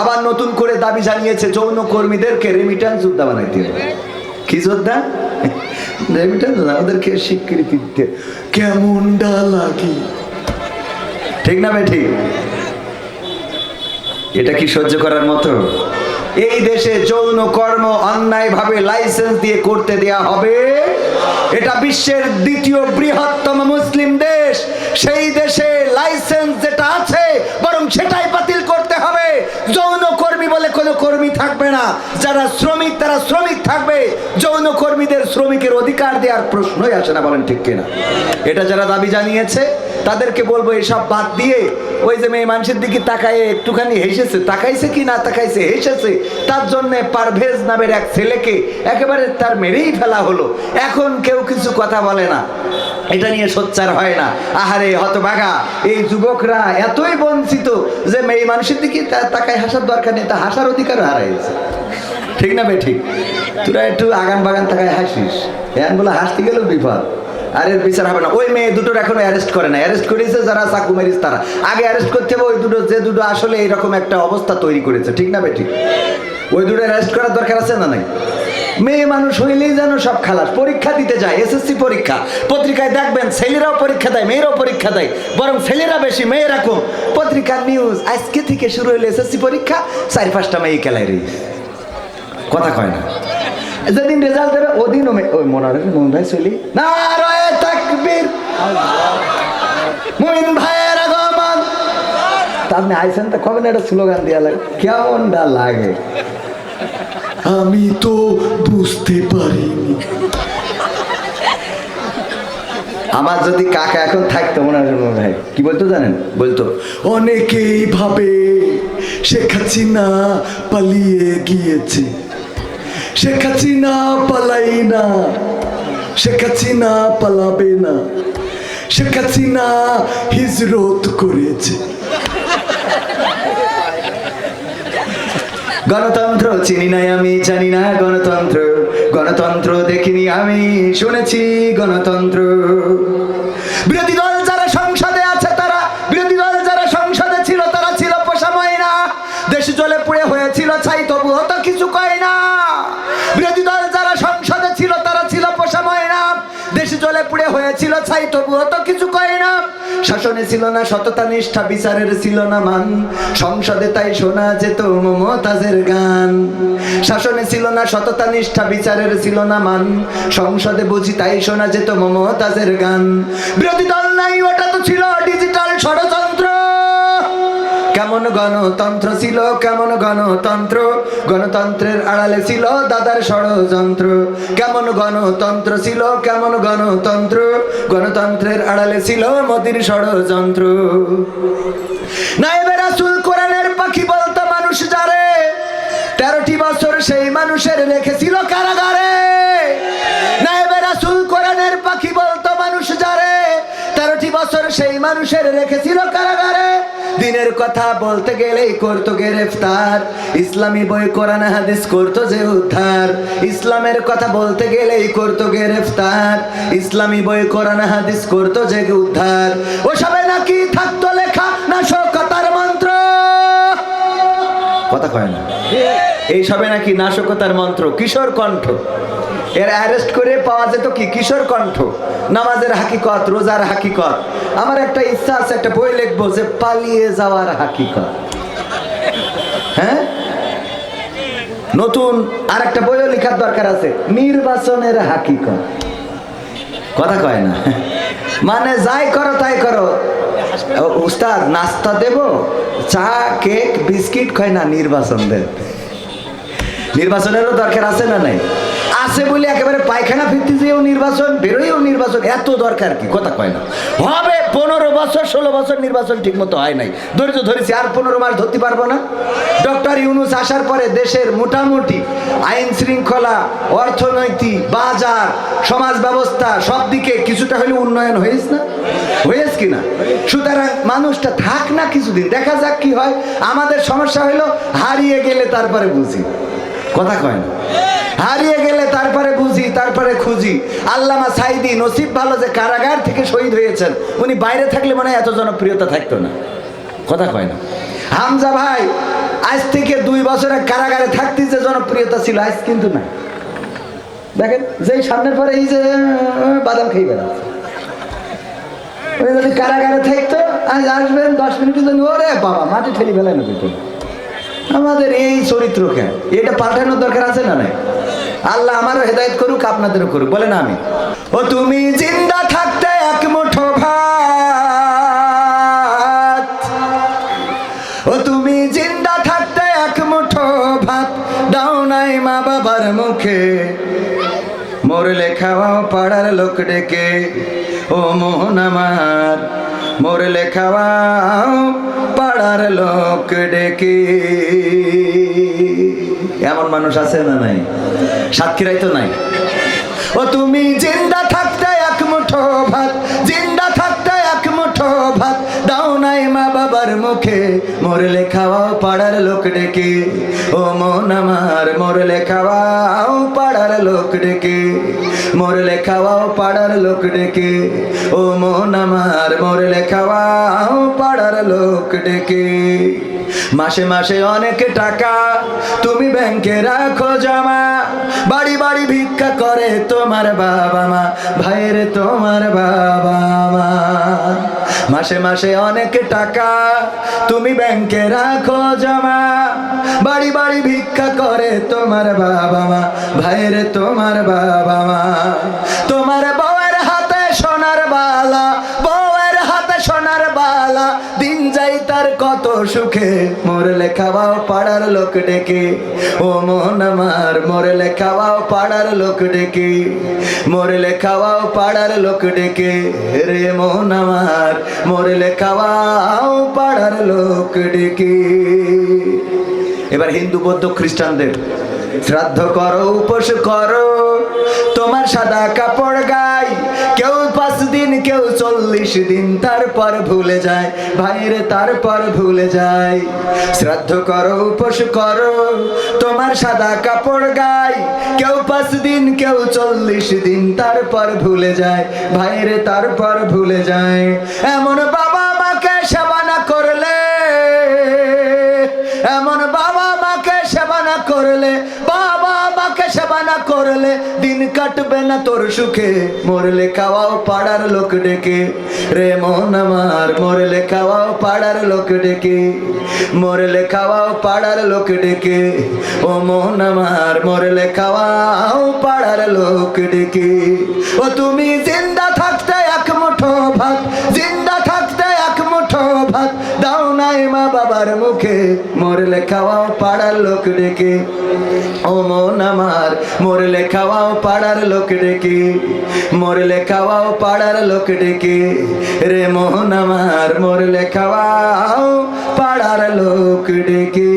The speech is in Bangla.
আবার নতুন করে দাবি জানিয়েছে যৌন কর্মীদেরকে রেমিট্যান্স যোদ্ধা বানাইতে হবে। কি যোদ্ধা? রেমিট্যান্স না, ওদেরকে স্বীকৃতি দিতে। কেমনটা লাগে, ঠিক না ভাই? ঠিক। এটা কি সহ্য করার মতো? এই দেশে যৌন কর্ম অন্যায়ভাবে লাইসেন্স দিয়ে করতে দেয়া হবে? এটা বিশ্বের দ্বিতীয় বৃহত্তম মুসলিম দেশ, সেই দেশে লাইসেন্স যেটা আছে বরং সেটাই বাতিল করতে হবে। যৌন কর্মী বলে কোনো কর্মী থাকবে না, যারা শ্রমিক তারা শ্রমিক থাকবে। যৌন কর্মীদের শ্রমিকের অধিকার দেওয়ার প্রশ্নই আসে না, বলেন ঠিক কিনা? এটা যারা দাবি জানিয়েছে তাদেরকে বলবো এসব বাদ দিয়ে ওই যে মেয়ে মানুষের দিকে তাকায় একটুখানি হেসেছে, তাকাইছে কি না তাকাইছে, হেসেছে, তার জন্য পারভেজ নামের এক ছেলেকে একেবারে তার মেরেই ফেলা হলো। এখন কেউ কিছু কথা বলে না, এটা নিয়ে সোচ্চার হয় না। আহারে হতভাগা এই যুবকরা এতই বঞ্চিত যে মেয়ে মানুষের দিকে তাকায় হাসার দরকার নেই, তা হাসার অধিকারও হারাইছে। ঠিক না বে? ঠিক। তোরা একটু আগান বাগান তাকায় হাসিস, এখন বলে হাসতে গেলেও বিপদ। আর এর বিচার হবে না। ওই মেয়ে দুটোর এখনো অ্যারেস্ট করে না, অ্যারেস্ট করেছে যারা চাকু মেরিস তারা। আগে অ্যারেস্ট করতে হবে ওই দুটো, যে দুটো আসলে এইরকম একটা অবস্থা তৈরি করেছে। ঠিক না বেটি? ওই দুটো অ্যারেস্ট করার দরকার আছে না নাই? মেয়ে মানুষ হইলেই যেন সব খালাস। পরীক্ষা দিতে যায়, এসএসসি পরীক্ষা, পত্রিকায় দেখবেন ছেলেরাও পরীক্ষা দেয় মেয়েরাও পরীক্ষা দেয়, বরং ছেলেরা বেশি মেয়েরা কম। পত্রিকার নিউজ আজকে থেকে শুরু হইলে এসএসসি পরীক্ষা, 4-5টা মেয়ে খেলায় রে, কথা কয় না। যেদিন রেজাল্ট দেবে ওদিন ওই মন ভাই চলি না রয়ে তাকবীর মুমিন ভাইয়ের আগমন। আপনি আইসেন তো কবে না একটা স্লোগান দেওয়া লাগে, কেমনটা লাগে আমি তো বুঝতে পারিনি। আমার যদি কাকা এখন থাকতো মনে হয় ভাই কি বলতো জানেন? বলতো অনেকেই ভাবে শেখ হাসিনা পালিয়ে গিয়েছে, শেখ হাসিনা পালাই না, শেখ হাসিনা পালাবে না, শেখ হাসিনা হিজরত করেছে। গণতন্ত্র চিনি নাই আমি, জানি না গণতন্ত্র, গণতন্ত্র দেখিনি আমি, শুনেছি গণতন্ত্র। বিরোধী দল যারা সংসদে আছে তারা, বিরোধী দল যারা সংসদে ছিল তারা ছিল পোষা ময়না, দেশ জ্বলে পুড়ে হয়েছিল ছাই, তবুও তো কিছু কয় না। বিরোধী দল যারা সংসদে ছিল তারা ছিল পোষা ময়না, দেশ জ্বলে পুড়ে হয়েছিল ছাই, তবুও তো কিছু কয় না। শাসনে ছিল না সততা নিষ্ঠা, বিচারের ছিল না মান, সংসদে তাই শোনা যেত মমতাজের গান। শাসনে ছিল না সততা নিষ্ঠা, বিচারের ছিল না মান, সংসদে বুঝি তাই শোনা যেত মমতাজের গান। বিরোধী দল নাই, ওটা তো ছিল ডিজিটাল ষড়যন্ত্র। কেমন গণতন্ত্র ছিল, কেমন গণতন্ত্র, গণতন্ত্রের আড়ালে ছিল দাদার ষড়যন্ত্র। কেমন গণতন্ত্র ছিল, কেমন গণতন্ত্র, গণতন্ত্রের আড়ালে ছিল মোদির ষড়যন্ত্র। নায়েবে রাসূল কোরআনের পাখি বলতো মানুষ যারে, 13টি বছর সেই মানুষের রেখেছিল কারাগারে। নায়েবে রাসূল কোরআনের পাখি বলতো মানুষ যারে, 13টি বছর সেই মানুষের রেখেছিল কারাগারে। দিনের কথা বলতে গেলেই করতো গ্রেফতার, ইসলামী বই কোরআন হাদিস করতো যে উদ্ধার। ইসলামের কথা বলতে গেলেই করতো গ্রেফতার, ইসলামী বই কোরআন হাদিস করতো যে উদ্ধার। ও সবে নাকি থাকতো লেখা নাশকতার মন্ত্র, কথা কয় না? এই সবে নাকি নাশকতার মন্ত্র, কিশোর কণ্ঠ। এর অ্যারেস্ট করে পাওয়া যেত কি কিশোর কণ্ঠ, নামাজের হাকিকত, রোজার হাকিকত। আমার একটা ইচ্ছা আছে, একটা বই লিখবো যে পালিয়ে যাওয়ার হাকিকত। হ্যাঁ, নতুন আর একটা বইও লেখার দরকার আছে, নির্বাচনের হাকিকত, কথা কয় না? মানে যাই করো তাই করো, উস্তাদ নাস্তা দেব, চা কেক বিস্কিট খায় না, নির্বাচন দেব। নির্বাচনেরও দরকার আছে না নাই? আছে বলে একেবারে পায়খানা ফিরতে যেও নির্বাচন, বেরোয়ও নির্বাচন, এত দরকার কি? কথা কয় না? হবে 15 বছর 16 বছর নির্বাচন ঠিক মতো হয় নাই, ধৈর্য ধরেছি, আর 15 মাস ধরতে পারবো না। ডক্টর ইউনূস আসার পরে দেশের মোটামুটি আইন শৃঙ্খলা, অর্থনৈতিক, বাজার, সমাজ ব্যবস্থা সব দিকে কিছুটা হলে উন্নয়ন হয়েছে না? হয়েছে কিনা? সুতরাং মানুষটা থাক না কিছুদিন, দেখা যাক কি হয়। আমাদের সমস্যা হলো হারিয়ে গেলে তারপরে বুঝি, কথা কয় না? হারিয়ে গেলে তারপরে বুঝি, তারপরে খুঁজি। আল্লামা সাইদি নসিব ভালো যে কারাগার থেকে শহীদ হয়েছেন, উনি বাইরে থাকলে মনে হয় এত জনপ্রিয়তা থাকতো না, কথা কয় না? হামজা ভাই আজ থেকে বছরে কারাগারে থাকতে যে জনপ্রিয়তা ছিল আজ কিন্তু না। দেখেন যে সামনের পরে এই যে বাদাম খেয়ে বেড়াচ্ছে, যদি কারাগারে থাকতো আজ আসবেন 10 মিনিটের জন্য, ওরে বাবা মাটি ঠেলি ফেলায় না দিত। আমাদের এই চরিত্র কেন, এটা পাল্টানোর দরকার আছে না নাই? আল্লাহ আমারও হেদায়েত করুক, আপনাদেরও করুক। বলে না আমি ও তুমি জিন্দা থাকতে এক মুঠো ভাত, ও তুমি জিন্দা থাকতে এক মুঠো ভাত দাও নাই মা বাবার মুখে, মরলে খাওয়াও পাড়ার লোক ডেকে, ও মোহন আমার মরলে খাওয়াও পাড়ার লোক ডেকে। এমন মানুষ আছে না নাই? সাতক্ষীরাই তো নাই। ও তুমি জিন্দা থাকতে এক মুঠো ভাত, জিন্দা থাকতে এক মুঠো ভাত দাও নাই মা বাবার মুখে, মরলে খাওয়াও পাড়ার লোক ডেকে, ও মন আমার মরলে খাওয়াও পাড়ার লোক ডেকে, মরলে খাওয়াও পাড়ার লোক ডেকে, ও মন আমার মরলে খাওয়াও পাড়ার লোক ডেকে। মাসে মাসে অনেক টাকা তুমি ব্যাংকে রাখো জমা, বাড়ি বাড়ি ভিক্ষা করে তোমার বাবা মা, ভাইয়ের তোমার বাবা মা। মাসে মাসে অনেক টাকা তুমি ব্যাংকে রাখো জমা, বাড়ি বাড়ি ভিক্ষা করে তোমার বাবা মা, ভাইয়ের তোমার বাবা মা। তোমার বউয়ের হাতে সোনার বালা, বউয়ের হাতে সোনার বালা, দিন যাই তার কত সুখে, মরলে খাওয়াও পাড়ার লোক ডেকে, ও মন আমার মরলে খাওয়াও পাড়ার লোক ডেকে, মরলে খাওয়াও পাড়ার লোক ডেকে, রে মন আমার মরলে খাওয়াও পাড়ার লোক ডেকে। এবার হিন্দু বৌদ্ধ খ্রিস্টানদের শ্রাদ্ধ করো, উপোস করো, তোমার সাদা কাপড় গাই, কেউ 5 দিন কেউ 40 দিন, তারপর ভুলে যায় ভাইরে, তারপর ভুলে যায়। শ্রাদ্ধ করো, উপোস করো, তোমার সাদা কাপড় গাই, কেউ 5 দিন কেউ 40 দিন, তারপর ভুলে যায় ভাইরে, তারপর ভুলে যায়। এমন বাবা মাকে সেবা না করলে, এমন বাবা মাকে সেবা না করলে, বাবা মাকে সেবা না করলে দিন কাটবে না তোর সুখে, মরলে খাওয়াও পাড়ার লোক ডেকে, রে মন আমার মরলে খাওয়াও পাড়ার লোক ডেকে, মরলে খাওয়াও পাড়ার লোক ডেকে, ও মন আমার মরলে খাওয়াও পাড়ার লোক ডেকে। ও তুমি জিন্দা থাকতে এক মুঠো ভাত, জিন্দা থাকতে এক মুঠো ভাত দাও নাই মা বাবার মুখে, মরলে খাওয়াও পাড়ার লোক ডেকে, ও মন আমার মরলে খাওয়াও পাড়ার লোক ডেকে, মরলে খাওয়াও পাড়ার লোক ডেকে, রে মোহন আমার মরলে খাওয়াও পাড়ার লোক ডেকে।